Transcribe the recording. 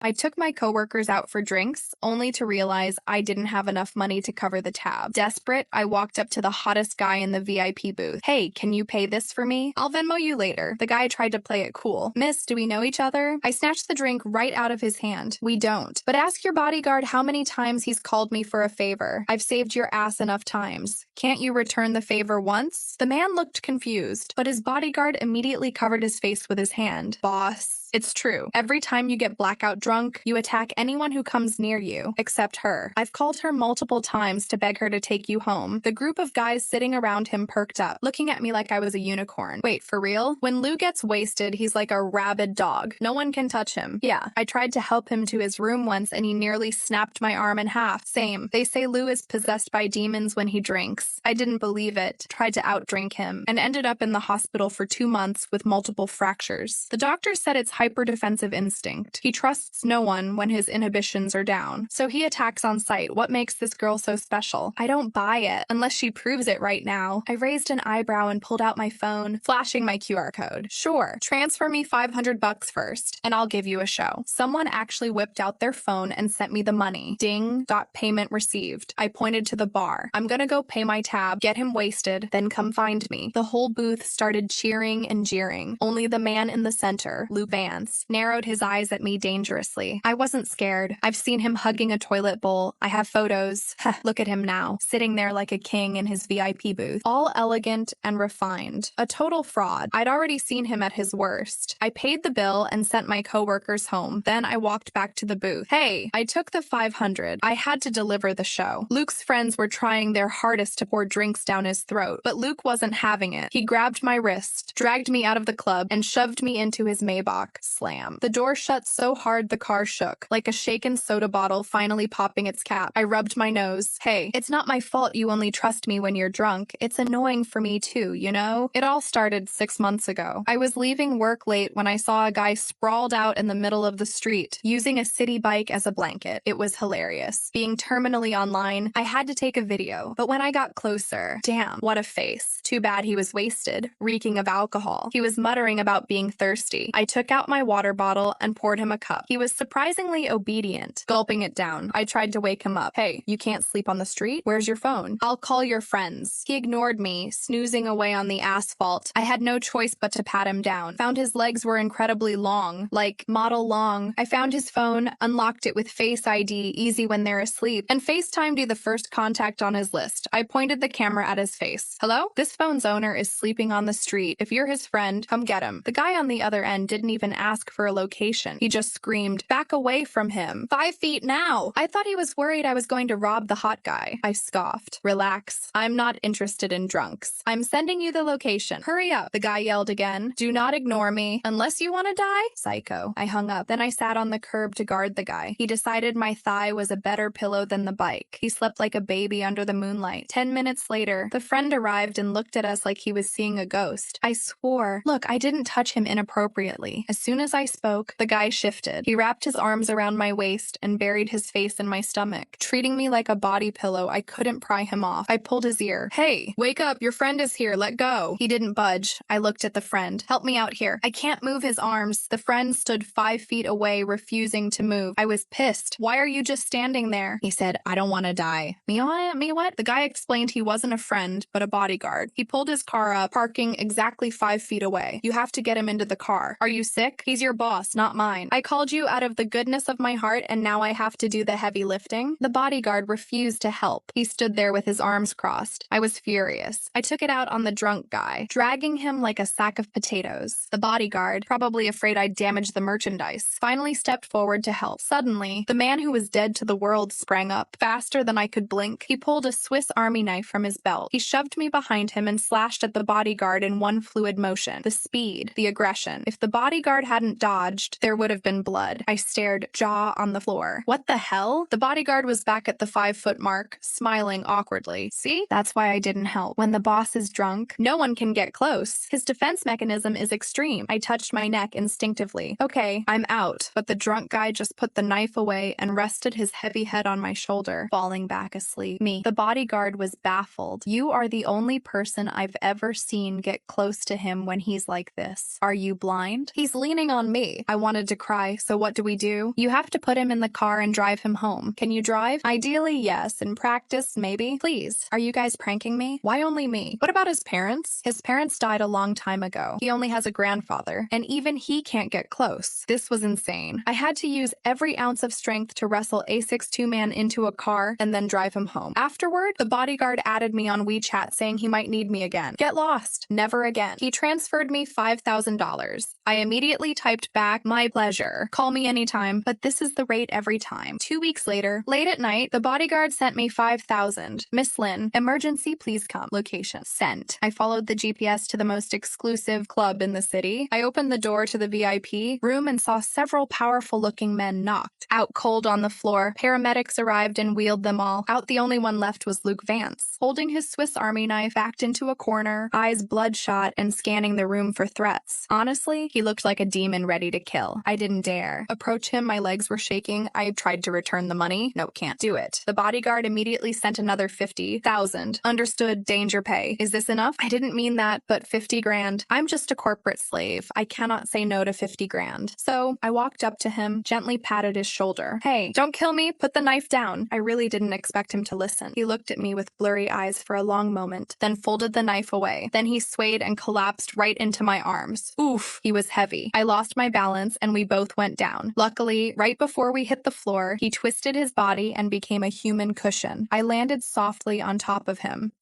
I took my coworkers out for drinks, only to realize I didn't have enough money to cover the tab. Desperate, I walked up to the hottest guy in the VIP booth. "Hey, can you pay this for me? I'll Venmo you later." The guy tried to play it cool. "Miss, do we know each other?" I snatched the drink right out of his hand. "We don't. But ask your bodyguard how many times he's called me for a favor. I've saved your ass enough times. Can't you return the favor once?" The man looked confused, but his bodyguard immediately covered his face with his hand. "Boss, it's true. Every time you get blackout drunk, you attack anyone who comes near you, except her. I've called her multiple times to beg her to take you home." The group of guys sitting around him perked up, looking at me like I was a unicorn. "Wait, for real? When Lou gets wasted, he's like a rabid dog. No one can touch him." "Yeah, I tried to help him to his room once and he nearly snapped my arm in half." "Same. They say Lou is possessed by demons when he drinks." I didn't believe it, tried to outdrink him, and ended up in the hospital for 2 months with multiple fractures. The doctor said it's hyper-defensive instinct. He trusts no one when his inhibitions are down, so he attacks on sight. What makes this girl so special? I don't buy it, unless she proves it right now. I raised an eyebrow and pulled out my phone, flashing my QR code. "Sure, transfer me $500 first, and I'll give you a show." Someone actually whipped out their phone and sent me the money. Ding, got payment received. I pointed to the bar. "I'm gonna go pay my tab, get him wasted, then come find me." The whole booth started cheering and jeering. Only the man in the center, Lou Vance, narrowed his eyes at me dangerously. I wasn't scared. I've seen him hugging a toilet bowl. I have photos. Look at him now, sitting there like a king in his VIP booth. All elegant and refined. A total fraud. I'd already seen him at his worst. I paid the bill and sent my coworkers home. Then I walked back to the booth. Hey, I took the $500. I had to deliver the show. Luke's friends were trying their hardest to pour drinks down his throat, but Luke wasn't having it. He grabbed my wrist, dragged me out of the club, and shoved me into his Maybach. Slam. The door shut so hard the car shook, like a shaken soda bottle finally popping its cap. I rubbed my nose. "Hey, it's not my fault you only trust me when you're drunk. It's annoying for me too, you know?" It all started 6 months ago. I was leaving work late when I saw a guy sprawled out in the middle of the street, using a city bike as a blanket. It was hilarious. Being terminally online, I had to take a video, but when I got closer, damn, what a face. Too bad he was wasted, reeking of alcohol. He was muttering about being thirsty. I took out my water bottle and poured him a cup. He was surprisingly obedient, gulping it down. I tried to wake him up. "Hey, you can't sleep on the street? Where's your phone?" "I'll call your friends." He ignored me, snoozing away on the asphalt. I had no choice but to pat him down. Found his legs were incredibly long, like model long. I found his phone, unlocked it with Face ID, easy when they're asleep, and FaceTimed you the first contact on his list. I pointed the camera at his face. "Hello? This phone's owner is sleeping on the street. If you're his friend, come get him." The guy on the other end didn't even ask for a location. He just screamed, "Back away from him. 5 feet now." I thought he was worried I was going to rob the hot guy. I scoffed. "Relax. I'm not interested in drunks. I'm sending you the location. Hurry up." The guy yelled again. "Do not ignore me. Unless you want to die?" Psycho. I hung up. Then I sat on the curb to guard the guy. He decided my thigh was a better pillow than the bike. He slept like a baby under the moonlight. 10 minutes later, the friend arrived and looked at us like he was seeing a ghost. I swore. Look, I didn't touch him inappropriately. As soon as I spoke, the guy shifted. He wrapped his arms around my waist and buried his face in my stomach. Treating me like a body pillow, I couldn't pry him off. I pulled his ear. "Hey, wake up. Your friend is here. Let go." He didn't budge. I looked at the friend. "Help me out here." I can't move his arms. The friend stood 5 feet away, refusing to move. I was pissed. "Why are you just standing there?" He said, "I don't want to die." Me what? The guy explained he wasn't a friend, but a bodyguard. He pulled his car up, parking exactly 5 feet away. "You have to get him into the car." "Are you sick? He's your boss, not mine. I called you out of the goodness of my heart, and now I have to do the heavy lifting." The bodyguard refused to help. He stood there with his arms crossed. I was furious. I took it out on the drunk guy, dragging him like a sack of potatoes. The bodyguard, probably afraid I'd damage the merchandise, finally stepped forward to help. Suddenly, the man who was dead to the world sprang up. Faster than I could blink, he pulled a Swiss Army knife from his belt. He shoved me behind him and slashed at the bodyguard in one fluid motion. The speed, the aggression. If the bodyguard hadn't dodged, there would have been blood. I stared, jaw on the floor. What the hell? The bodyguard was back at the 5-foot mark, smiling awkwardly. "See? That's why I didn't help. When the boss is drunk, no one can get close. His defense mechanism is extreme." I touched my neck instinctively. "Okay, I'm out." But the drunk guy just put the knife away and rested his heavy head on my shoulder, falling back asleep. Me. The bodyguard was baffled. "You are the only person I've ever seen get close to him when he's like this. Are you blind?" He's leaning leaning on me. I wanted to cry, so what do? You have to put him in the car and drive him home. Can you drive? Ideally, yes. In practice, maybe. Please. Are you guys pranking me? Why only me? What about his parents? His parents died a long time ago. He only has a grandfather, and even he can't get close. This was insane. I had to use every ounce of strength to wrestle a 6'2" man into a car and then drive him home. Afterward, the bodyguard added me on WeChat saying he might need me again. Get lost. Never again. He transferred me $5,000. I immediately typed back, my pleasure. Call me anytime, but this is the rate every time. 2 weeks later, late at night, the bodyguard sent me $5,000. Miss Lynn, emergency, please come. Location. Sent. I followed the GPS to the most exclusive club in the city. I opened the door to the VIP room and saw several powerful-looking men knocked out cold on the floor. Paramedics arrived and wheeled them all out. The only one left was Luke Vance, holding his Swiss Army knife, backed into a corner, eyes bloodshot, and scanning the room for threats. Honestly, he looked like a demon ready to kill. I didn't dare approach him. My legs were shaking. I tried to return the money. No, can't do it. The bodyguard immediately sent another $50,000. Understood, danger pay. Is this enough? I didn't mean that, but 50 grand. I'm just a corporate slave. I cannot say no to 50 grand. So I walked up to him, gently patted his shoulder. Hey, don't kill me. Put the knife down. I really didn't expect him to listen. He looked at me with blurry eyes for a long moment, then folded the knife away. Then he swayed and collapsed right into my arms. Oof, he was heavy. I lost my balance and we both went down. Luckily, right before we hit the floor, he twisted his body and became a human cushion. I landed softly on top of him.